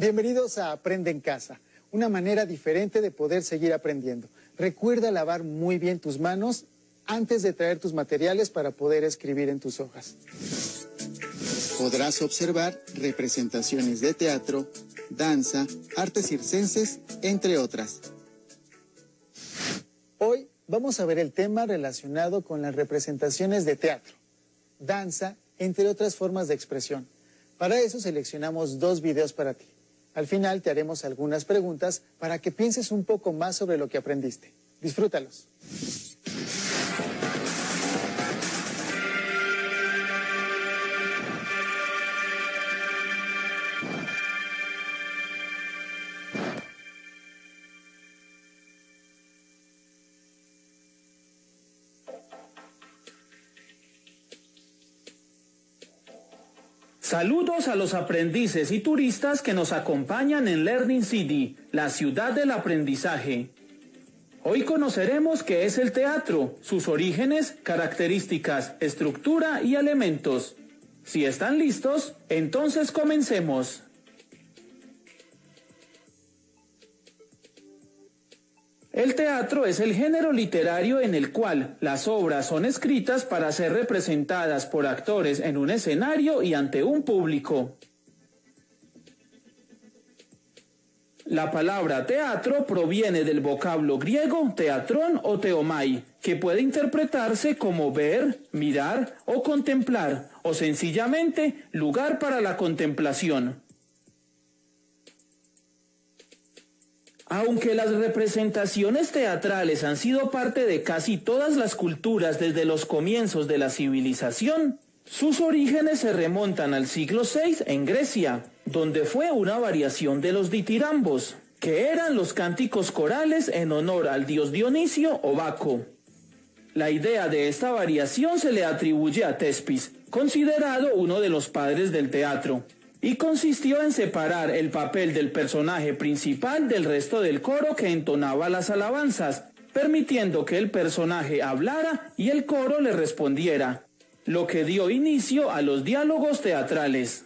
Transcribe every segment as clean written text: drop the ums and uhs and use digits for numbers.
Bienvenidos a Aprende en Casa, una manera diferente de poder seguir aprendiendo. Recuerda lavar muy bien tus manos antes de traer tus materiales para poder escribir en tus hojas. Podrás observar representaciones de teatro, danza, artes circenses, entre otras. Hoy vamos a ver el tema relacionado con las representaciones de teatro, danza, entre otras formas de expresión. Para eso seleccionamos 2 videos para ti. Al final te haremos algunas preguntas para que pienses un poco más sobre lo que aprendiste. Disfrútalos. Saludos a los aprendices y turistas que nos acompañan en Learning City, la ciudad del aprendizaje. Hoy conoceremos qué es el teatro, sus orígenes, características, estructura y elementos. Si están listos, entonces comencemos. El teatro es el género literario en el cual las obras son escritas para ser representadas por actores en un escenario y ante un público. La palabra teatro proviene del vocablo griego teatrón o teomai, que puede interpretarse como ver, mirar o contemplar, o sencillamente lugar para la contemplación. Aunque las representaciones teatrales han sido parte de casi todas las culturas desde los comienzos de la civilización, sus orígenes se remontan al siglo VI en Grecia, donde fue una variación de los ditirambos, que eran los cánticos corales en honor al dios Dionisio o Baco. La idea de esta variación se le atribuye a Tespis, considerado uno de los padres del teatro, y consistió en separar el papel del personaje principal del resto del coro que entonaba las alabanzas, permitiendo que el personaje hablara y el coro le respondiera, lo que dio inicio a los diálogos teatrales.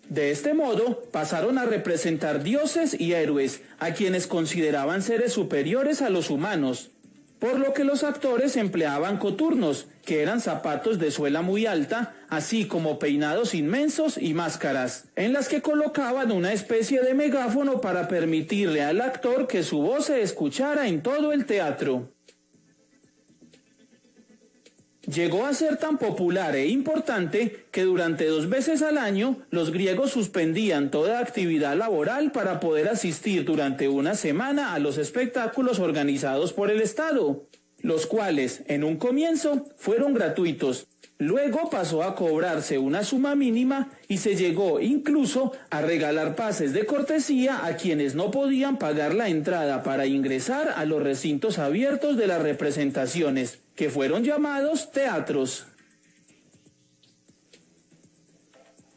De este modo, pasaron a representar dioses y héroes, a quienes consideraban seres superiores a los humanos, por lo que los actores empleaban coturnos, que eran zapatos de suela muy alta, así como peinados inmensos y máscaras, en las que colocaban una especie de megáfono para permitirle al actor que su voz se escuchara en todo el teatro. Llegó a ser tan popular e importante que durante 2 veces al año los griegos suspendían toda actividad laboral para poder asistir durante una semana a los espectáculos organizados por el Estado, los cuales en un comienzo fueron gratuitos. Luego pasó a cobrarse una suma mínima y se llegó incluso a regalar pases de cortesía a quienes no podían pagar la entrada para ingresar a los recintos abiertos de las representaciones, que fueron llamados teatros.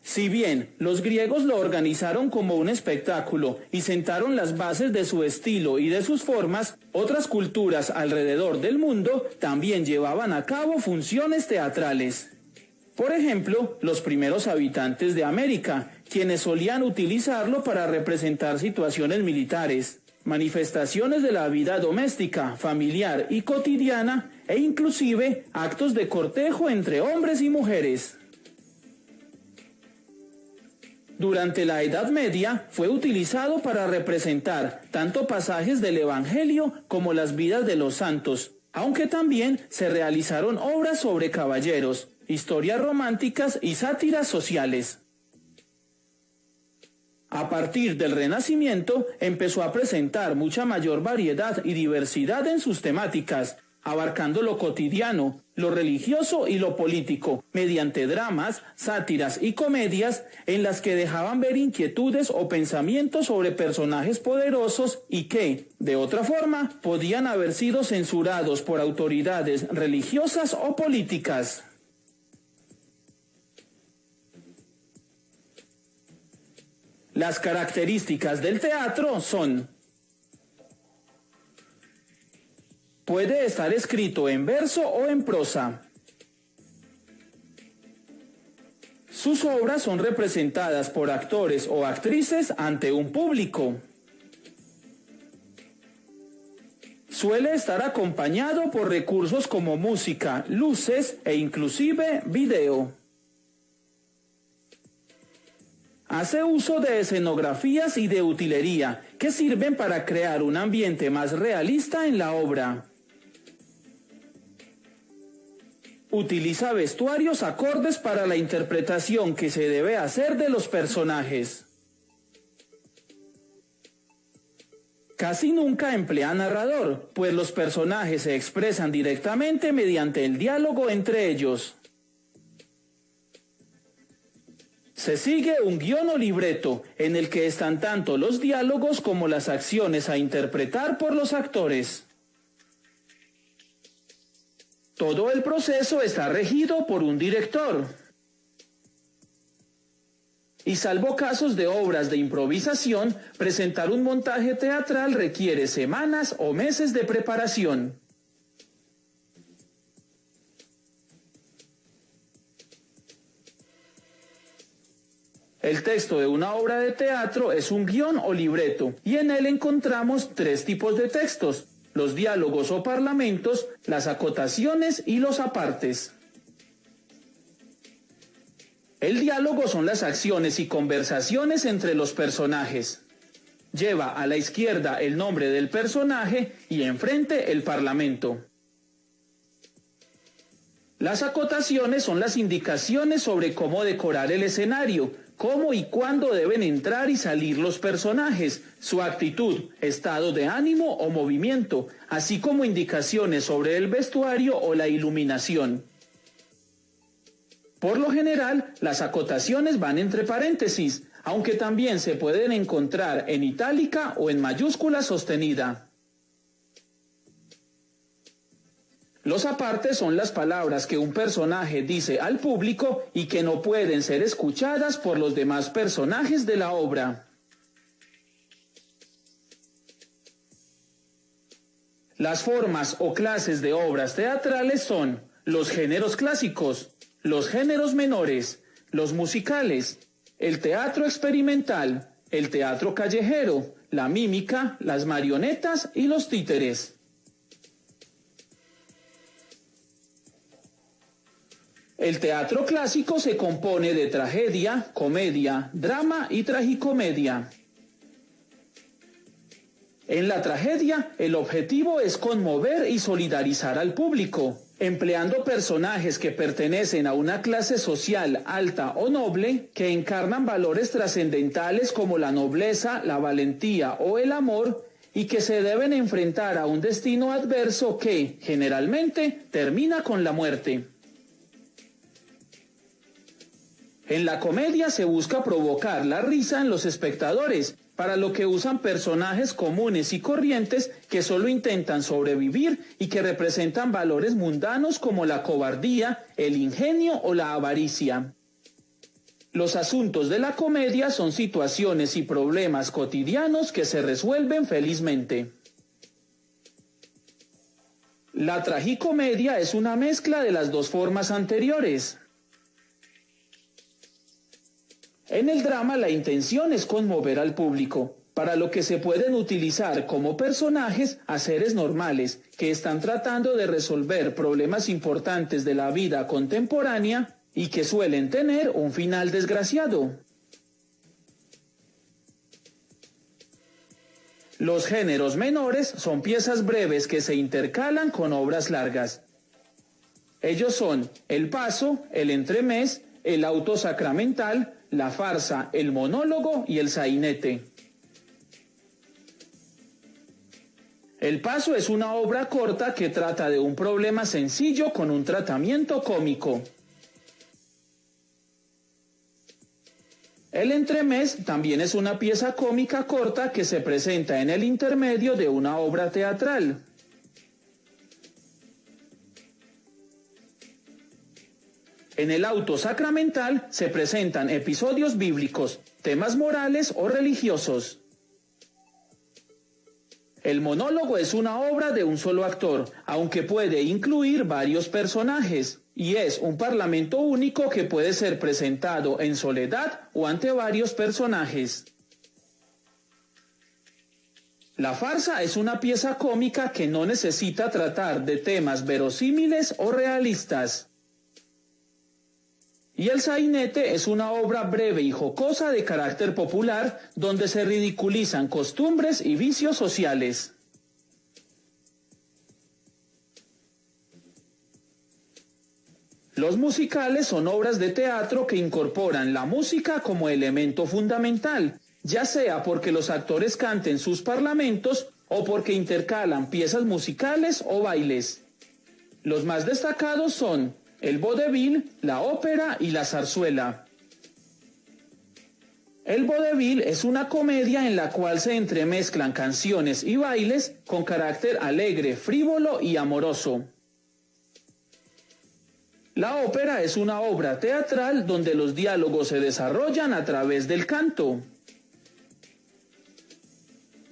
Si bien los griegos lo organizaron como un espectáculo y sentaron las bases de su estilo y de sus formas, otras culturas alrededor del mundo también llevaban a cabo funciones teatrales. Por ejemplo, los primeros habitantes de América, quienes solían utilizarlo para representar situaciones militares, manifestaciones de la vida doméstica, familiar y cotidiana, e inclusive actos de cortejo entre hombres y mujeres. Durante la Edad Media fue utilizado para representar tanto pasajes del Evangelio como las vidas de los santos, aunque también se realizaron obras sobre caballeros, historias románticas y sátiras sociales. A partir del Renacimiento empezó a presentar mucha mayor variedad y diversidad en sus temáticas, abarcando lo cotidiano, lo religioso y lo político, mediante dramas, sátiras y comedias en las que dejaban ver inquietudes o pensamientos sobre personajes poderosos y que, de otra forma, podían haber sido censurados por autoridades religiosas o políticas. Las características del teatro son: puede estar escrito en verso o en prosa. Sus obras son representadas por actores o actrices ante un público. Suele estar acompañado por recursos como música, luces e inclusive video. Hace uso de escenografías y de utilería que sirven para crear un ambiente más realista en la obra. Utiliza vestuarios acordes para la interpretación que se debe hacer de los personajes. Casi nunca emplea narrador, pues los personajes se expresan directamente mediante el diálogo entre ellos. Se sigue un guión o libreto, en el que están tanto los diálogos como las acciones a interpretar por los actores. Todo el proceso está regido por un director. Y salvo casos de obras de improvisación, presentar un montaje teatral requiere semanas o meses de preparación. El texto de una obra de teatro es un guión o libreto, y en él encontramos tres tipos de textos: los diálogos o parlamentos, las acotaciones y los apartes. El diálogo son las acciones y conversaciones entre los personajes. Lleva a la izquierda el nombre del personaje y enfrente el parlamento. Las acotaciones son las indicaciones sobre cómo decorar el escenario, cómo y cuándo deben entrar y salir los personajes, su actitud, estado de ánimo o movimiento, así como indicaciones sobre el vestuario o la iluminación. Por lo general, las acotaciones van entre paréntesis, aunque también se pueden encontrar en itálica o en mayúscula sostenida. Los apartes son las palabras que un personaje dice al público y que no pueden ser escuchadas por los demás personajes de la obra. Las formas o clases de obras teatrales son los géneros clásicos, los géneros menores, los musicales, el teatro experimental, el teatro callejero, la mímica, las marionetas y los títeres. El teatro clásico se compone de tragedia, comedia, drama y tragicomedia. En la tragedia, el objetivo es conmover y solidarizar al público, empleando personajes que pertenecen a una clase social alta o noble, que encarnan valores trascendentales como la nobleza, la valentía o el amor, y que se deben enfrentar a un destino adverso que, generalmente, termina con la muerte. En la comedia se busca provocar la risa en los espectadores, para lo que usan personajes comunes y corrientes que solo intentan sobrevivir y que representan valores mundanos como la cobardía, el ingenio o la avaricia. Los asuntos de la comedia son situaciones y problemas cotidianos que se resuelven felizmente. La tragicomedia es una mezcla de las dos formas anteriores. En el drama la intención es conmover al público, para lo que se pueden utilizar como personajes a seres normales que están tratando de resolver problemas importantes de la vida contemporánea y que suelen tener un final desgraciado. Los géneros menores son piezas breves que se intercalan con obras largas. Ellos son el paso, el entremés, el auto sacramental, la farsa, el monólogo y el sainete. El paso es una obra corta que trata de un problema sencillo con un tratamiento cómico. El entremés también es una pieza cómica corta que se presenta en el intermedio de una obra teatral. En el auto sacramental se presentan episodios bíblicos, temas morales o religiosos. El monólogo es una obra de un solo actor, aunque puede incluir varios personajes, y es un parlamento único que puede ser presentado en soledad o ante varios personajes. La farsa es una pieza cómica que no necesita tratar de temas verosímiles o realistas. Y el sainete es una obra breve y jocosa de carácter popular donde se ridiculizan costumbres y vicios sociales. Los musicales son obras de teatro que incorporan la música como elemento fundamental, ya sea porque los actores canten sus parlamentos o porque intercalan piezas musicales o bailes. Los más destacados son el vodevil, la ópera y la zarzuela. El vodevil es una comedia en la cual se entremezclan canciones y bailes con carácter alegre, frívolo y amoroso. La ópera es una obra teatral donde los diálogos se desarrollan a través del canto.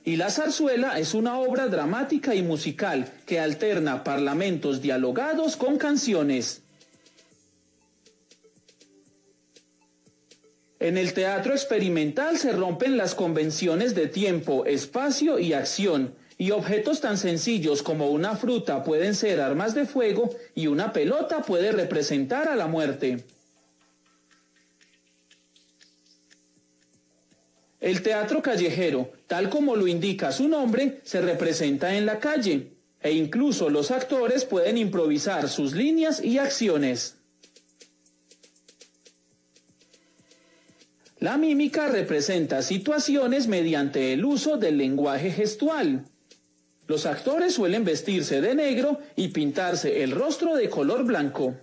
Y la zarzuela es una obra dramática y musical que alterna parlamentos dialogados con canciones. En el teatro experimental se rompen las convenciones de tiempo, espacio y acción, y objetos tan sencillos como una fruta pueden ser armas de fuego y una pelota puede representar a la muerte. El teatro callejero, tal como lo indica su nombre, se representa en la calle, e incluso los actores pueden improvisar sus líneas y acciones. La mímica representa situaciones mediante el uso del lenguaje gestual. Los actores suelen vestirse de negro y pintarse el rostro de color blanco.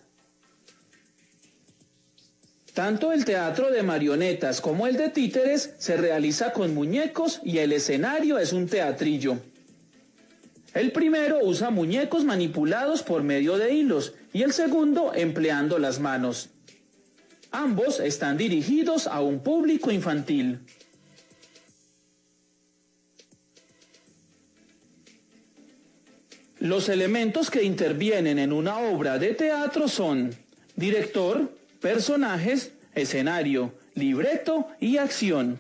Tanto el teatro de marionetas como el de títeres se realiza con muñecos y el escenario es un teatrillo. El primero usa muñecos manipulados por medio de hilos y el segundo empleando las manos. Ambos están dirigidos a un público infantil. Los elementos que intervienen en una obra de teatro son director, personajes, escenario, libreto y acción.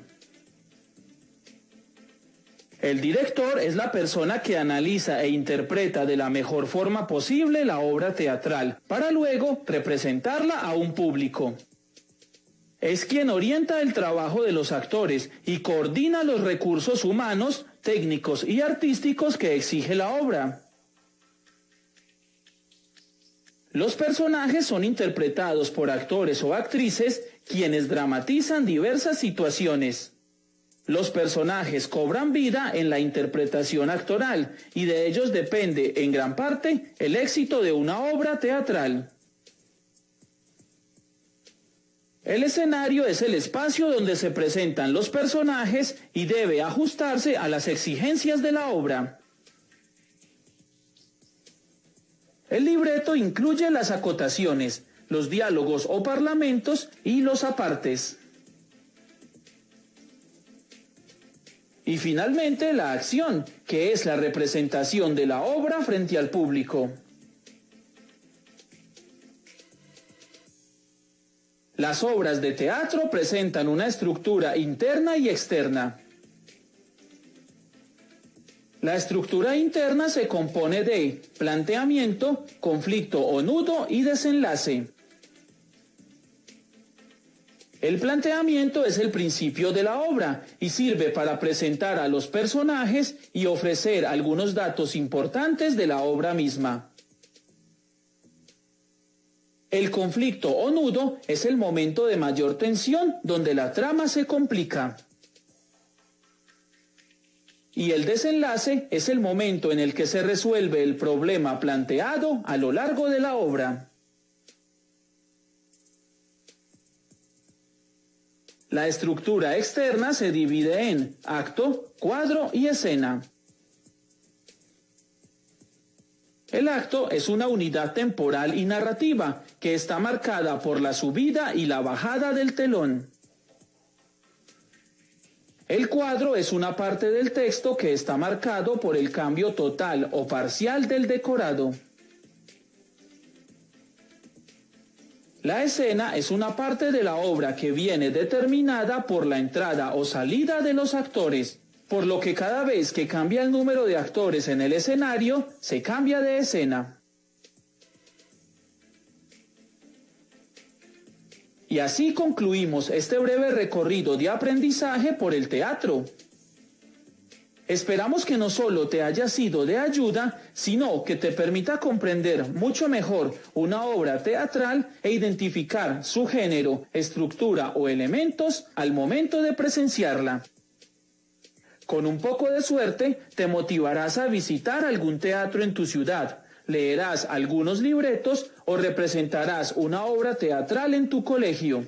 El director es la persona que analiza e interpreta de la mejor forma posible la obra teatral, para luego representarla a un público. Es quien orienta el trabajo de los actores y coordina los recursos humanos, técnicos y artísticos que exige la obra. Los personajes son interpretados por actores o actrices quienes dramatizan diversas situaciones. Los personajes cobran vida en la interpretación actoral y de ellos depende en gran parte el éxito de una obra teatral. El escenario es el espacio donde se presentan los personajes y debe ajustarse a las exigencias de la obra. El libreto incluye las acotaciones, los diálogos o parlamentos y los apartes. Y finalmente la acción, que es la representación de la obra frente al público. Las obras de teatro presentan una estructura interna y externa. La estructura interna se compone de planteamiento, conflicto o nudo y desenlace. El planteamiento es el principio de la obra y sirve para presentar a los personajes y ofrecer algunos datos importantes de la obra misma. El conflicto o nudo es el momento de mayor tensión donde la trama se complica. Y el desenlace es el momento en el que se resuelve el problema planteado a lo largo de la obra. La estructura externa se divide en acto, cuadro y escena. El acto es una unidad temporal y narrativa que está marcada por la subida y la bajada del telón. El cuadro es una parte del texto que está marcado por el cambio total o parcial del decorado. La escena es una parte de la obra que viene determinada por la entrada o salida de los actores, por lo que cada vez que cambia el número de actores en el escenario, se cambia de escena. Y así concluimos este breve recorrido de aprendizaje por el teatro. Esperamos que no solo te haya sido de ayuda, sino que te permita comprender mucho mejor una obra teatral e identificar su género, estructura o elementos al momento de presenciarla. Con un poco de suerte, te motivarás a visitar algún teatro en tu ciudad, leerás algunos libretos o representarás una obra teatral en tu colegio.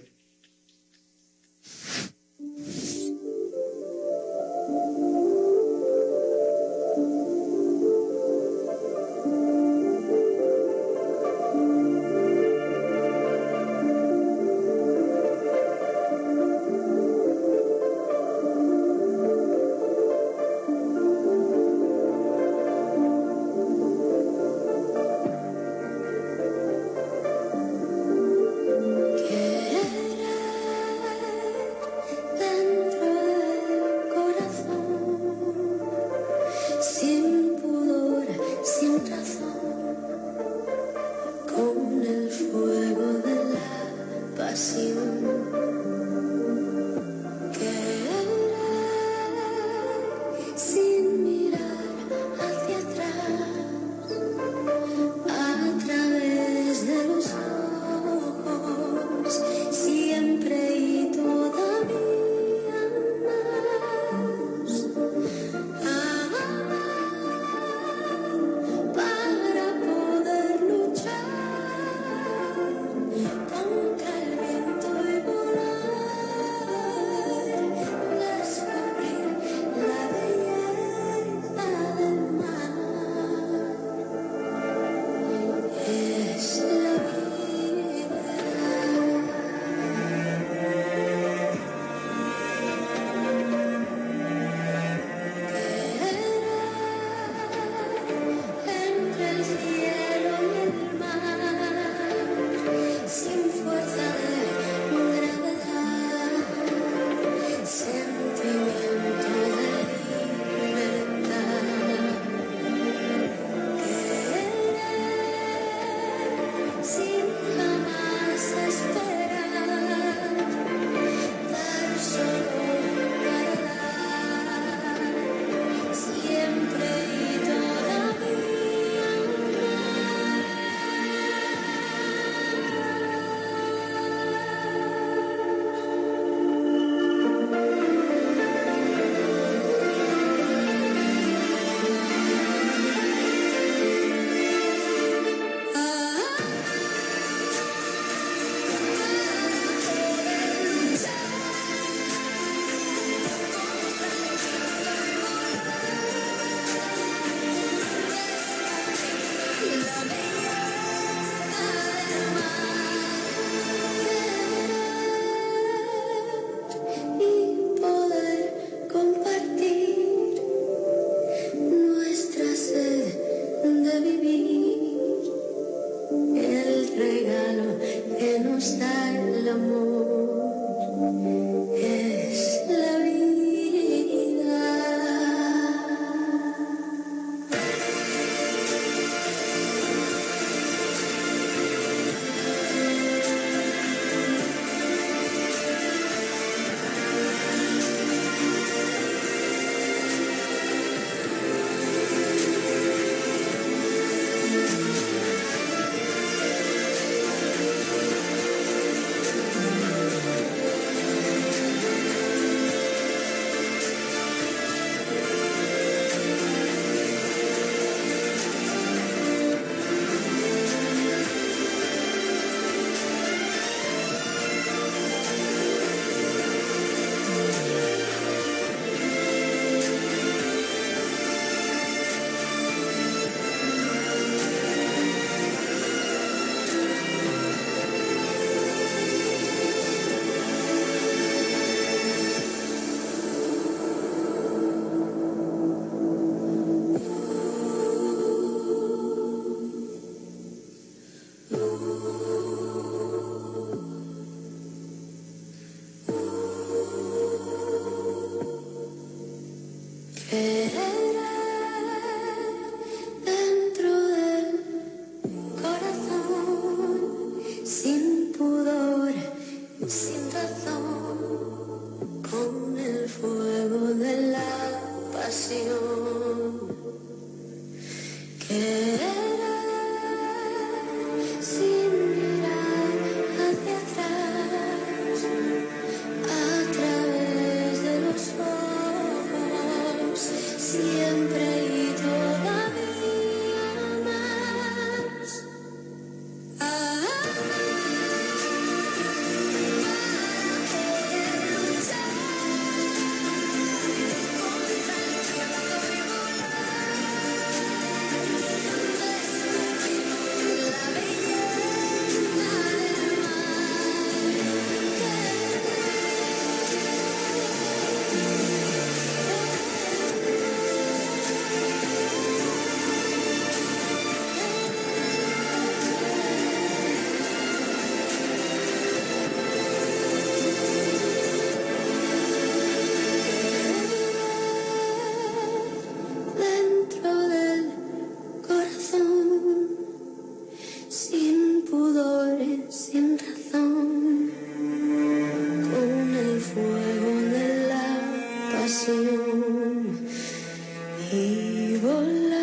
y volar.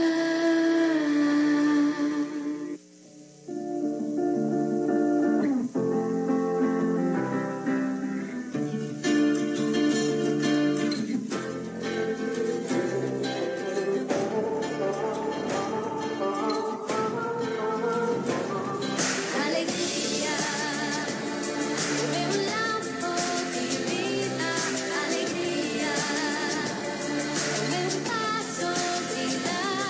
Alegría, come un lampo di vita, alegría, come un passo di là.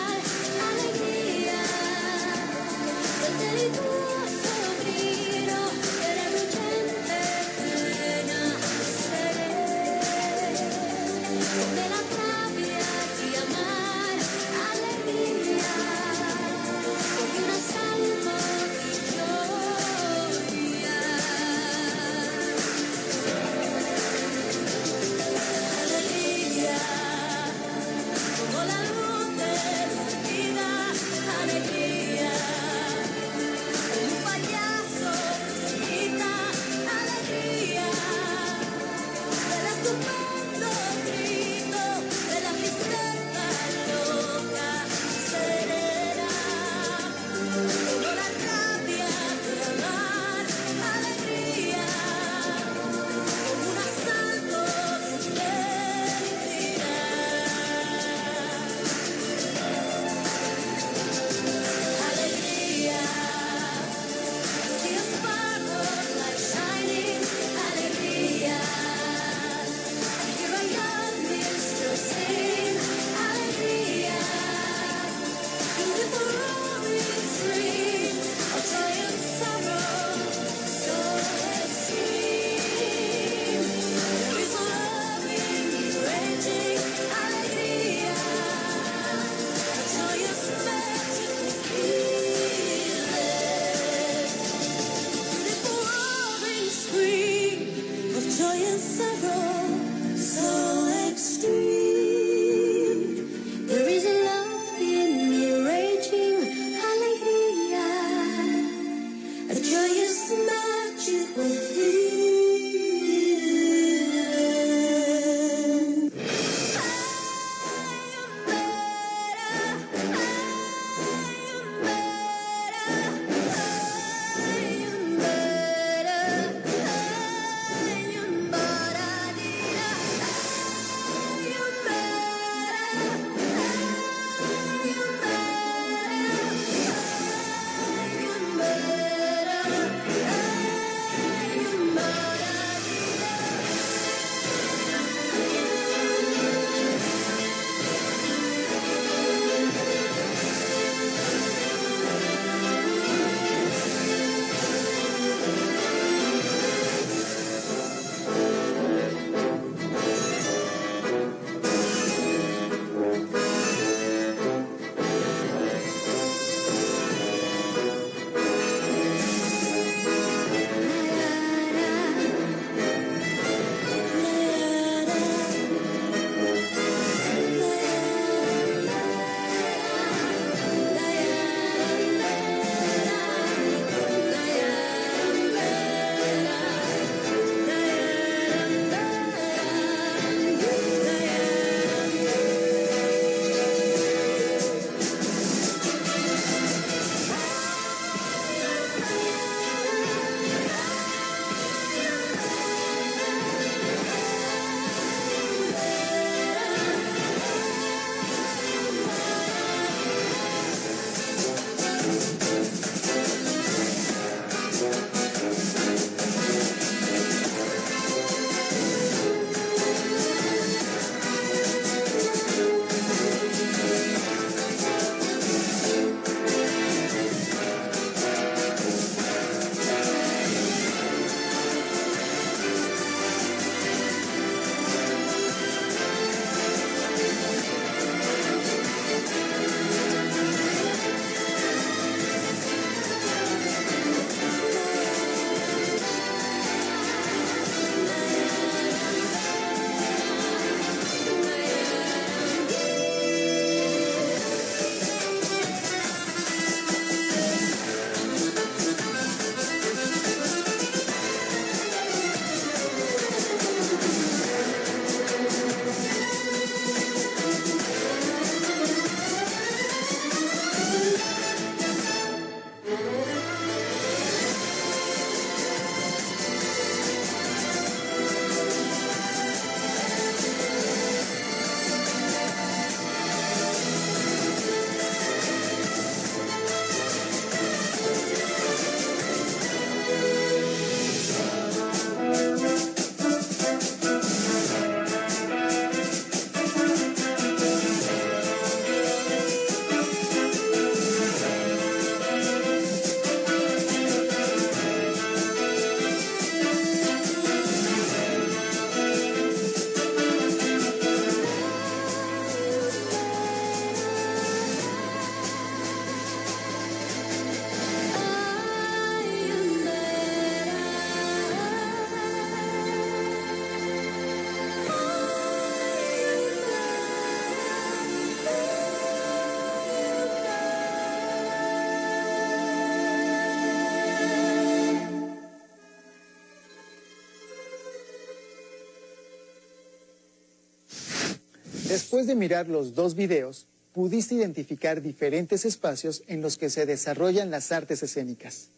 Después de mirar los dos videos, pudiste identificar diferentes espacios en los que se desarrollan las artes escénicas.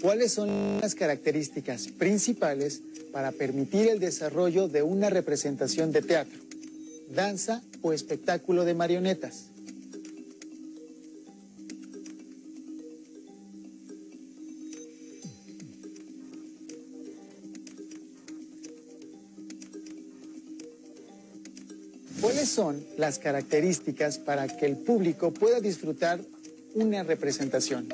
¿Cuáles son las características principales para permitir el desarrollo de una representación de teatro, danza o espectáculo de marionetas? ¿Cuáles son las características para que el público pueda disfrutar una representación?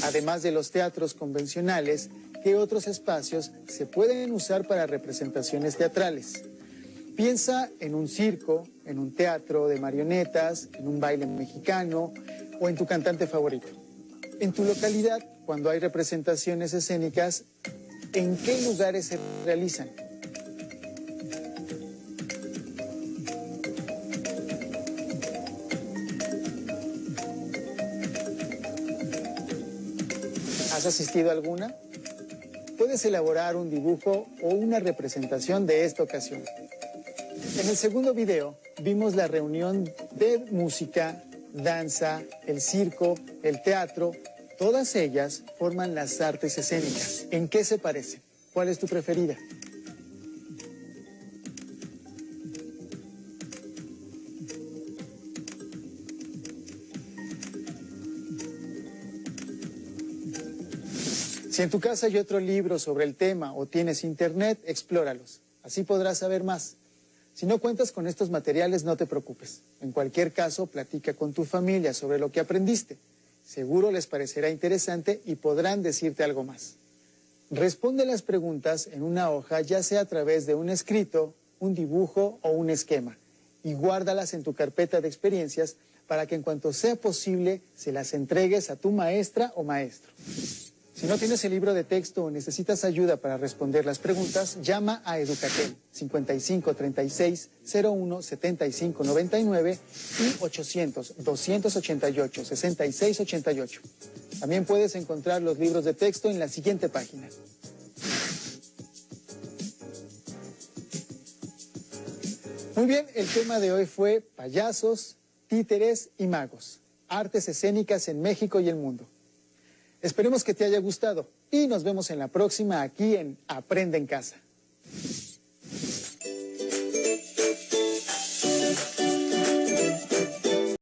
Además de los teatros convencionales, ¿qué otros espacios se pueden usar para representaciones teatrales? Piensa en un circo, en un teatro de marionetas, en un baile mexicano o en tu cantante favorito. En tu localidad, cuando hay representaciones escénicas, ¿en qué lugares se realizan? ¿Has asistido a alguna? Puedes elaborar un dibujo o una representación de esta ocasión. En el segundo video vimos la reunión de música, danza, el circo, el teatro. Todas ellas forman las artes escénicas. ¿En qué se parecen? ¿Cuál es tu preferida? Si en tu casa hay otro libro sobre el tema o tienes internet, explóralos. Así podrás saber más. Si no cuentas con estos materiales, no te preocupes. En cualquier caso, platica con tu familia sobre lo que aprendiste. Seguro les parecerá interesante y podrán decirte algo más. Responde las preguntas en una hoja, ya sea a través de un escrito, un dibujo o un esquema, y guárdalas en tu carpeta de experiencias para que en cuanto sea posible se las entregues a tu maestra o maestro. Si no tienes el libro de texto o necesitas ayuda para responder las preguntas, llama a Educatel 55 36 01 75 99 y 800 288 66 88. También puedes encontrar los libros de texto en la siguiente página. Muy bien, el tema de hoy fue payasos, títeres y magos, artes escénicas en México y el mundo. Esperemos que te haya gustado y nos vemos en la próxima aquí en Aprende en Casa.